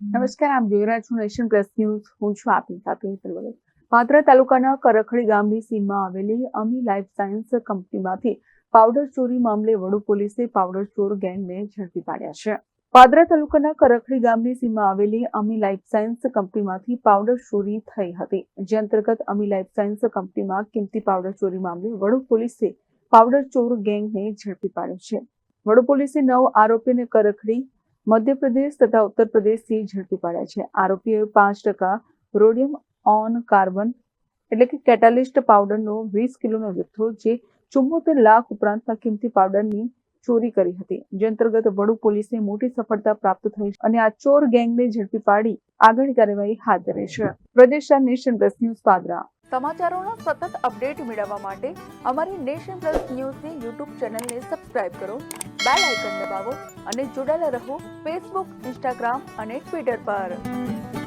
નમસ્કાર, આપ જોઈ રહ્યા છો નેશન પ્લસ ન્યૂઝ. હું છું આપની સાથે હેતલ વગર. પાદરા તાલુકાના કરખડી ગામની સીમમાં આવેલી અમી લાઈફ સાયન્સ કંપનીમાંથી પાવડર ચોરી મામલે વડુ પોલીસે પાવડર ચોર ગેંગને ઝડપી પાડ્યા છે. પાદરા તાલુકાના કરખડી ગામની સીમમાં આવેલી અમી લાઈફ સાયન્સ કંપનીમાંથી પાવડર ચોરી થઈ હતી, જે અંતર્ગત અમી લાઈફ સાયન્સ કંપનીમાં કિંમતી પાવડર ચોરી મામલે વડુ પોલીસે પાવડર ચોર ગેંગને ઝડપી પાડ્યો છે. વડુ પોલીસે 9 આરોપીને કરખડી, મધ્યપ્રદેશ તથા ઉત્તર પ્રદેશથી ઝડપી પાડ્યા છે. આરોપીઓએ 5% રોડિયમ ઓન કાર્બન એટલે કે કેટાલિસ્ટ પાવડરનો 20 કિલોનો જથ્થો, જે 74 લાખ ઉપરાંતના કિંમતી પાવડરની ચોરી કરી હતી, જે અંતર્ગત વડુ પોલીસને મોટી સફળતા પ્રાપ્ત થઈ અને આ ચોર ગેંગને ઝડપી પાડી આગળની કાર્યવાહી હાથ ધરી છે. પ્રદેશ નેશન પ્લસ ન્યૂઝ પાદરા. સમાચારોનો સતત અપડેટ મેળવવા માટે અમારી નેશન પ્લસ ન્યૂઝની યુટ્યુબ ચેનલને સબસ્ક્રાઇબ કરો, બેલ આઇકન દબાવો અને જોડાયેલા રહો ફેસબુક, ઇન્સ્ટાગ્રામ અને ટ્વિટર પર.